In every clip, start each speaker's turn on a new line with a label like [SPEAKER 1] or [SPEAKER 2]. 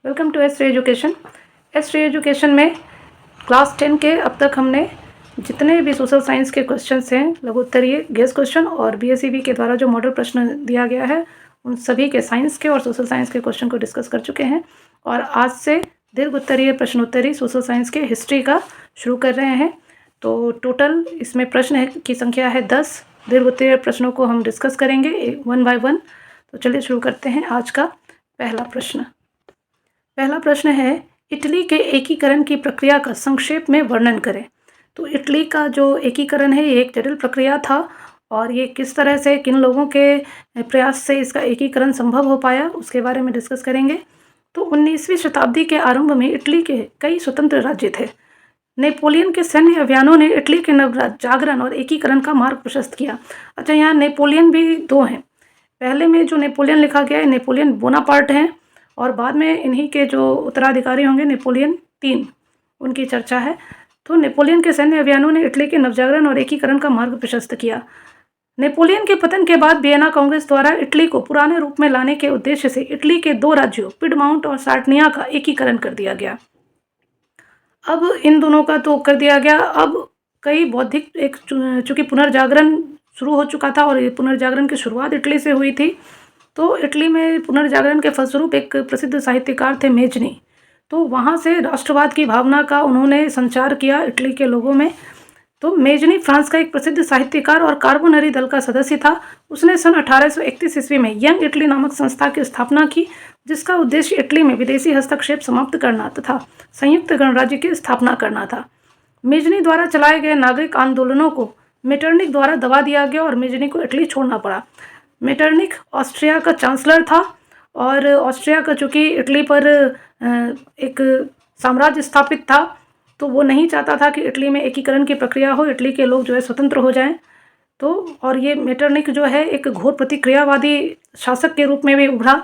[SPEAKER 1] Welcome to S education. S education में class 10 के अब तक हमने जितने भी सोशल साइंस के क्वेश्चंस हैं, लघु उत्तरीय, गेस क्वेश्चन और बीएसईबी के द्वारा जो मॉडल प्रश्न दिया गया है, उन सभी के साइंस के और सोशल साइंस के क्वेश्चन को डिस्कस कर चुके हैं। और आज से दीर्घ उत्तरीय प्रश्नोत्तरी सोशल साइंस के हिस्ट्री का शुरू कर रहे हैं। तो टोटल इसमें प्रश्न की संख्या है 10। दीर्घ उत्तरीय प्रश्नों को हम डिस्कस करेंगे वन बाय वन। तो चलिए शुरू करते हैं आज का पहला प्रश्न। पहला प्रश्न है, इटली के एकीकरण की प्रक्रिया का संक्षेप में वर्णन करें। तो इटली का जो एकीकरण है ये एक जटिल प्रक्रिया था और ये किस तरह से, किन लोगों के प्रयास से इसका एकीकरण संभव हो पाया, उसके बारे में डिस्कस करेंगे। तो 19वीं शताब्दी के आरंभ में इटली के कई स्वतंत्र राज्य थे। नेपोलियन के सैन्य अभियानों ने इटली के नवजागरण और एकीकरण का मार्ग प्रशस्त किया। अच्छा, यहाँ नेपोलियन भी दो हैं। पहले में जो नेपोलियन लिखा गया है नेपोलियन बोनापार्ट हैं और बाद में इन्हीं के जो उत्तराधिकारी होंगे नेपोलियन 3, उनकी चर्चा है। तो नेपोलियन के सैन्य अभियानों ने इटली के नवजागरण और एकीकरण का मार्ग प्रशस्त किया। नेपोलियन के पतन के बाद वियना कांग्रेस द्वारा इटली को पुराने रूप में लाने के उद्देश्य से इटली के 2 राज्यों पिडमाउंट और सार्डिनिया का एकीकरण कर दिया गया। अब इन दोनों का तो कर दिया गया। अब कई बौद्धिक चूँकि पुनर्जागरण शुरू हो चुका था और ये पुनर्जागरण की शुरुआत इटली से हुई थी। तो इटली में पुनर्जागरण के फलस्वरूप एक प्रसिद्ध साहित्यकार थे मेजनी। तो वहाँ से राष्ट्रवाद की भावना का उन्होंने संचार किया इटली के लोगों में। तो मेजनी फ्रांस का एक प्रसिद्ध साहित्यकार और कार्बोनरी दल का सदस्य था। उसने सन 1831 ईस्वी में यंग इटली नामक संस्था की स्थापना की, जिसका उद्देश्य इटली में विदेशी हस्तक्षेप समाप्त करना तथा संयुक्त गणराज्य की स्थापना करना था। मेजनी द्वारा चलाए गए नागरिक आंदोलनों को मेटरनिख द्वारा दबा दिया गया और मेजनी को इटली छोड़ना पड़ा। मेटरनिख ऑस्ट्रिया का चांसलर था और ऑस्ट्रिया का चूँकि इटली पर एक साम्राज्य स्थापित था, तो वो नहीं चाहता था कि इटली में एकीकरण की प्रक्रिया हो, इटली के लोग जो है स्वतंत्र हो जाएं। तो और ये मेटरनिख जो है एक घोर प्रतिक्रियावादी शासक के रूप में भी उभरा।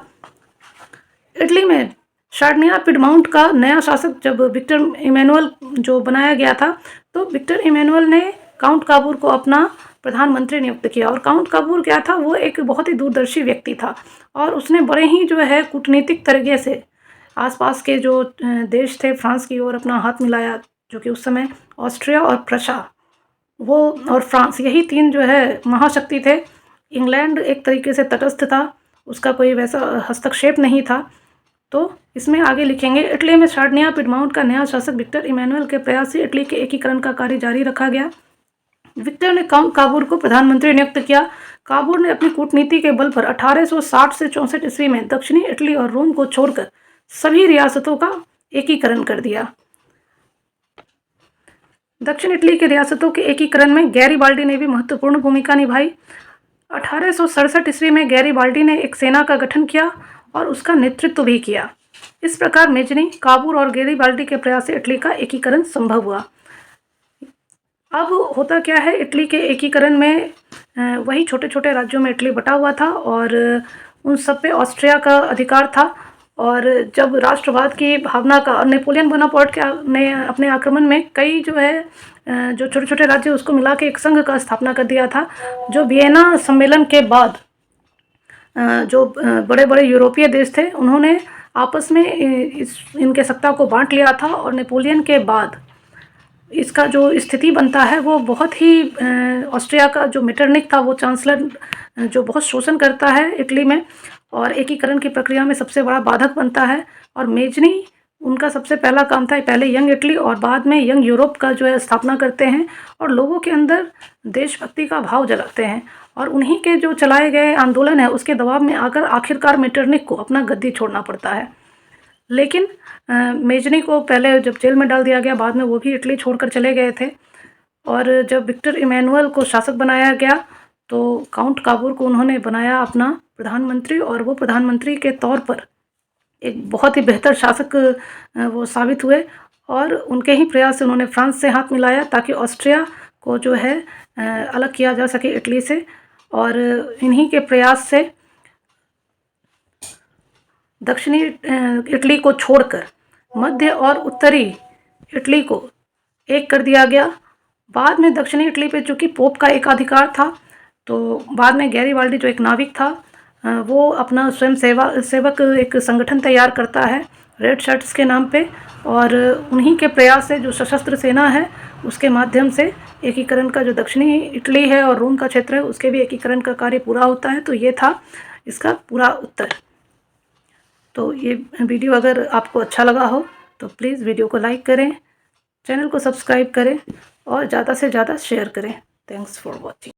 [SPEAKER 1] इटली में सार्डिनिया पिडमाउंट का नया शासक जब विक्टर इमैनुअल जो बनाया गया था, तो विक्टर इमैनुअल ने काउंट काबूर को अपना प्रधानमंत्री नियुक्त किया। और काउंट काबूर क्या था, वो एक बहुत ही दूरदर्शी व्यक्ति था और उसने बड़े ही जो है कूटनीतिक तरीके से आसपास के जो देश थे फ्रांस की ओर अपना हाथ मिलाया, जो कि उस समय ऑस्ट्रिया और प्रशा वो और फ्रांस, यही 3 जो है महाशक्ति थे। इंग्लैंड एक तरीके से तटस्थ था, उसका कोई वैसा हस्तक्षेप नहीं था। तो इसमें आगे लिखेंगे, इटली में सार्डिनिया पिडमाउंट का नया शासक विक्टर इमैनुअल के प्रयास से इटली के एकीकरण का कार्य जारी रखा गया। विक्टर ने काउंट काबूर को प्रधानमंत्री नियुक्त किया। काबूर ने अपनी कूटनीति के बल पर 1860 से 64 ईस्वी में दक्षिणी इटली और रोम को छोड़कर सभी रियासतों का एकीकरण कर दिया। दक्षिण इटली की रियासतों के एकीकरण में गैरीबाल्डी ने भी महत्वपूर्ण भूमिका निभाई। 1867 ईस्वी में गैरीबाल्डी ने एक सेना का गठन किया और उसका नेतृत्व भी किया। इस प्रकार मेजनी, काबूर और गैरीबाल्डी के प्रयास से इटली का एकीकरण संभव हुआ। अब होता क्या है, इटली के एकीकरण में वही छोटे छोटे राज्यों में इटली बटा हुआ था और उन सब पे ऑस्ट्रिया का अधिकार था। और जब राष्ट्रवाद की भावना का नेपोलियन बोनापार्ट ने अपने आक्रमण में कई जो है जो छोटे छोटे राज्य उसको मिला के एक संघ का स्थापना कर दिया था। जो वियना सम्मेलन के बाद जो बड़े बड़े यूरोपीय देश थे उन्होंने आपस में इनके सत्ता को बांट लिया था और नेपोलियन के बाद इसका जो स्थिति बनता है वो बहुत ही ऑस्ट्रिया का जो मेटरनिख था, वो चांसलर जो बहुत शोषण करता है इटली में और एकीकरण की प्रक्रिया में सबसे बड़ा बाधक बनता है। और मेजनी, उनका सबसे पहला काम था पहले यंग इटली और बाद में यंग यूरोप का जो है स्थापना करते हैं और लोगों के अंदर देशभक्ति का भाव जगाते हैं। और उन्हीं के जो चलाए गए आंदोलन है उसके दबाव में आकर आखिरकार मेटरनिख को अपना गद्दी छोड़ना पड़ता है। लेकिन मेजनी को पहले जब जेल में डाल दिया गया, बाद में वो भी इटली छोड़कर चले गए थे। और जब विक्टर इमैनुअल को शासक बनाया गया तो काउंट काबूर को उन्होंने बनाया अपना प्रधानमंत्री और वो प्रधानमंत्री के तौर पर एक बहुत ही बेहतर शासक वो साबित हुए। और उनके ही प्रयास से उन्होंने फ्रांस से हाथ मिलाया ताकि ऑस्ट्रिया को जो है अलग किया जा सके इटली से। और इन्हीं के प्रयास से दक्षिणी इटली को छोड़कर मध्य और उत्तरी इटली को एक कर दिया गया। बाद में दक्षिणी इटली पे चूँकि पोप का एकाधिकार था, तो बाद में गैरीबाल्डी जो एक नाविक था वो अपना स्वयं सेवक एक संगठन तैयार करता है रेड शर्ट्स के नाम पे, और उन्हीं के प्रयास से जो सशस्त्र सेना है उसके माध्यम से एकीकरण का, जो दक्षिणी इटली है और रोम का क्षेत्र है उसके भी एकीकरण का कार्य पूरा होता है। तो ये था इसका पूरा उत्तर। तो ये वीडियो अगर आपको अच्छा लगा हो तो प्लीज़ वीडियो को लाइक करें, चैनल को सब्सक्राइब करें और ज़्यादा से ज़्यादा शेयर करें। Thanks for watching.